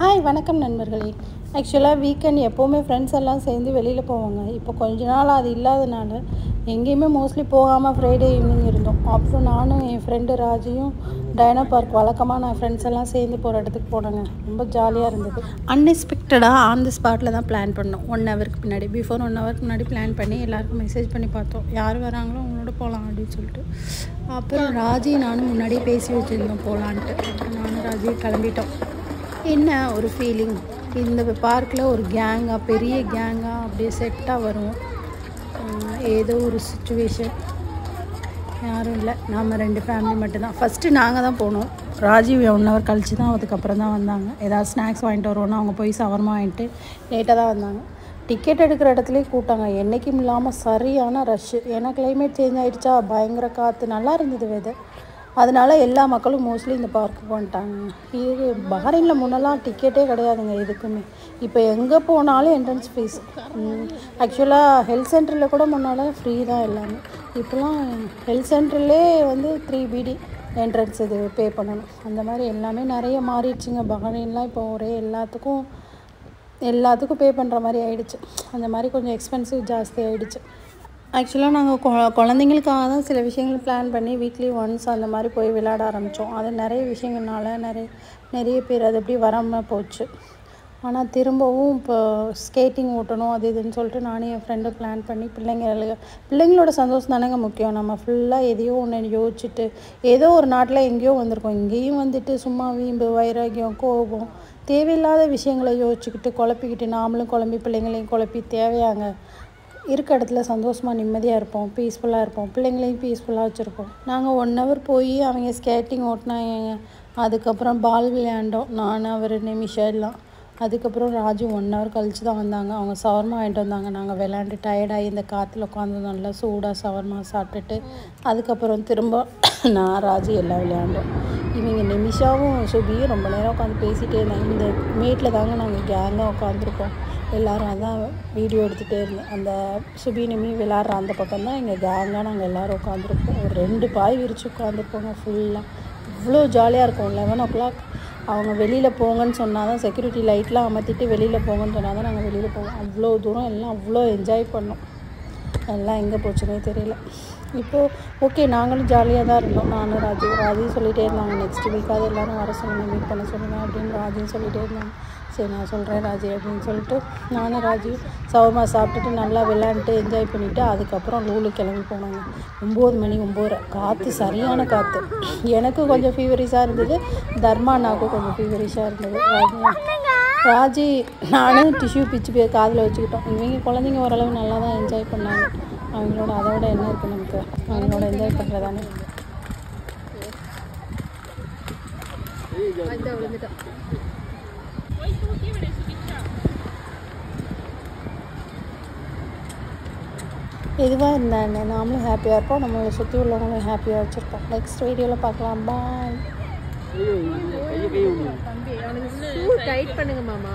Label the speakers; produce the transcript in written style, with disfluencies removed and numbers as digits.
Speaker 1: Hi வணக்கம் நண்பர்களே. ஆக்சுவலாக வீக்கெண்ட் எப்போவுமே ஃப்ரெண்ட்ஸ் எல்லாம் சேர்ந்து வெளியில் போவாங்க. இப்போ கொஞ்ச நாள் அது இல்லாதனால எங்கேயுமே மோஸ்ட்லி போகாமல் ஃப்ரைடே ஈவினிங் இருந்தோம். அப்புறம் நானும் என் ஃப்ரெண்டு ராஜியும் டைனோ பார்க் வழக்கமாக நான் ஃப்ரெண்ட்ஸ் எல்லாம் சேர்ந்து போகிற இடத்துக்கு போனேங்க. ரொம்ப ஜாலியாக இருந்தது. அன்எக்ஸ்பெக்டடாக ஆன் தி ஸ்பாட்டில் தான் பிளான் பண்ணோம். 1 ஹவருக்கு பின்னாடி பிஃபோர் 1 ஹவருக்கு முன்னாடி பிளான் பண்ணி எல்லாருக்கும் மெசேஜ் பண்ணி பார்த்தோம், யார் வராங்களோ அவங்களோட போகலாம் அப்படின்னு சொல்லிட்டு. அப்புறம் ராஜி நானும் முன்னாடியே பேசி வச்சுருந்தோம் போகலான்ட்டு. நானும் ராஜி கிளம்பிட்டோம். என்ன ஒரு ஃபீலிங், இந்த பார்க்கில் ஒரு கேங்காக பெரிய கேங்காக அப்படியே செட்டாக வரும். ஏதோ ஒரு சுச்சுவேஷன், யாரும் இல்லை, நாம் 2 ஃபேமிலி மட்டும்தான். ஃபஸ்ட்டு நாங்கள் தான் போனோம். ராஜீவ் 1 ஹவர் கழிச்சு தான் அதுக்கப்புறம் தான் வந்தாங்க. ஏதாவது ஸ்நாக்ஸ் வாங்கிட்டு வருவோன்னா அவங்க போய் சவர்மா வாங்கிட்டு லேட்டாக தான் வந்தாங்க. டிக்கெட் எடுக்கிற இடத்துலேயே கூட்டாங்க, என்றைக்கும் இல்லாமல் சரியான ரஷ்ஷு. ஏன்னா கிளைமேட் சேஞ்ச் ஆகிடுச்சா, பயங்கர காற்று, நல்லா இருந்தது வெதர். அதனால எல்லா மக்களும் மோஸ்ட்லி இந்த பார்க்குக்கு வந்துட்டாங்க. இது பஹ்ரைனில் முன்னெல்லாம் டிக்கெட்டே கிடையாதுங்க எதுக்குமே. இப்போ எங்கே போனாலும் என்ட்ரன்ஸ் ஃபீஸ். ஆக்சுவலாக ஹெல்த் சென்டரில் கூட முன்னால் ஃப்ரீ தான் எல்லாமே. இப்போலாம் ஹெல்த் சென்டர்லே வந்து 3 BD என்ட்ரன்ஸ் இது பே பண்ணணும். அந்த மாதிரி எல்லாமே நிறைய மாறிடுச்சுங்க. பஹ்ரைன்லாம் இப்போ ஒரே எல்லாத்துக்கும் பே பண்ணுற மாதிரி ஆகிடுச்சு. அந்த மாதிரி கொஞ்சம் எக்ஸ்பென்சிவ் ஜாஸ்தி ஆகிடுச்சு. ஆக்சுவலாக நாங்கள் குழந்தைங்களுக்காக தான் சில விஷயங்கள் பிளான் பண்ணி வீக்லி ஒன்ஸ் அந்த மாதிரி போய் விளையாட ஆரம்பித்தோம். அது நிறைய விஷயங்கள்னால நிறைய பேர் அது எப்படி வராமல் போச்சு. ஆனால் திரும்பவும் இப்போ ஸ்கேட்டிங் ஓட்டணும் அது இதுன்னு சொல்லிட்டு நானே என் ஃப்ரெண்டு பிளான் பண்ணி பிள்ளைங்களோட சந்தோஷம் தானேங்க முக்கியம். நம்ம ஃபுல்லாக எதையோ ஒன்று யோசிச்சுட்டு ஏதோ ஒரு நாட்டில் எங்கேயோ வந்திருக்கோம், இங்கேயும் வந்துட்டு சும்மா வீம்பு வைராக்கியம் கோபம் தேவையில்லாத விஷயங்களை யோசிச்சுக்கிட்டு குழப்பிக்கிட்டு நாமளும் குழம்பி பிள்ளைங்களையும் குழப்பி தேவையாங்க. இருக்க இடத்துல சந்தோஷமாக நிம்மதியாக இருப்போம், பீஸ்ஃபுல்லாக இருப்போம், பிள்ளைங்களையும் பீஸ்ஃபுல்லாக வச்சுருப்போம். நாங்கள் 1 ஹவர் போய் அவங்க ஸ்கேட்டிங் ஓட்டினாங்க. அதுக்கப்புறம் பால் விளையாண்டோம், நான் அவர் நிமிஷா எல்லாம். அதுக்கப்புறம் ராஜு 1 ஹவர் கழிச்சு தான் வந்தாங்க. அவங்க சவர்மா வாங்கிட்டு வந்தாங்க. நாங்கள் விளையாண்டு டயர்டாகி இந்த காற்றுல உட்காந்து நல்லா சூடாக சவர்மா சாப்பிட்டுட்டு அதுக்கப்புறம் திரும்ப நான் ராஜு எல்லாம் விளையாண்டோம். இவங்க நிமிஷாவும் சுபியும் ரொம்ப நேரம் உட்காந்து பேசிகிட்டே இருந்தாங்க. இந்த மேட்டில் தாங்க நாங்கள் கேங்காக உட்காந்துருக்கோம் எல்லோரும். அதான் வீடியோ எடுத்துகிட்டே இருந்தேன். அந்த சுபி நிமி விளையாடுற அந்த பக்கம் தான் எங்கள் கேங்காக நாங்கள் எல்லோரும் உட்காந்துருப்போம். ஒரு 2 பாய் விரித்து உட்காந்துருப்போங்க ஃபுல்லாக. இவ்வளோ ஜாலியாக இருக்கும். 11 o'clock அவங்க வெளியில் போங்கன்னு சொன்னால் தான், செக்யூரிட்டி லைட்லாம் அமர்த்திட்டு வெளியில் போங்கன்னு சொன்னால் தான் நாங்கள் வெளியில் போவோம். அவ்வளோ தூரம் எல்லாம் அவ்வளோ என்ஜாய் பண்ணோம். எல்லாம் எங்கே போச்சுன்னே தெரியல. இப்போது ஓகே, நாங்களும் ஜாலியாக தான் இருந்தோம். நானும் ராஜியும் சொல்லிகிட்டே இருந்தாங்க, நெக்ஸ்ட் வீக்காவது எல்லோரும் வர சொல்லுங்கள், மீட் பண்ண சொல்லுங்கள் அப்படின்னு ராஜியும் சொல்லிகிட்டே இருந்தாங்க. சரி நான் சொல்கிறேன் ராஜி அப்படின்னு சொல்லிட்டு நானும் ராஜியும் சவர்மா சாப்பிட்டுட்டு நல்லா விளையாண்டுட்டு என்ஜாய் பண்ணிவிட்டு அதுக்கப்புறம் லூலு கிளம்பி போனாங்க. 9 மணி 9:30, காற்று சரியான காற்று. எனக்கும் கொஞ்சம் ஃபீவரிஷாக இருந்தது, தர்மானாவுக்கும் கொஞ்சம் ஃபீவரிஷாக இருந்தது. ராஜி நானும் டிஷ்யூ பிச்சு காதில் வச்சுக்கிட்டோம். இவங்க குழந்தைங்க ஓரளவு நல்லா தான் என்ஜாய் பண்ணாங்க. அவங்களோட அதோட என்ன இருக்குது நமக்கு, அவங்களோட என்ஜாய் பண்ணுறதானே. எதுவாக இருந்தானே நாமளும் ஹாப்பியாக இருப்போம், நம்மளை சுற்றி உள்ளவங்களும் ஹாப்பியாக வச்சுருப்போம். நெக்ஸ்ட் வீடியோவில் பார்க்கலாம். பாய்.
Speaker 2: தம்பி அவனுக்கு டைட் பண்ணுங்க மாமா.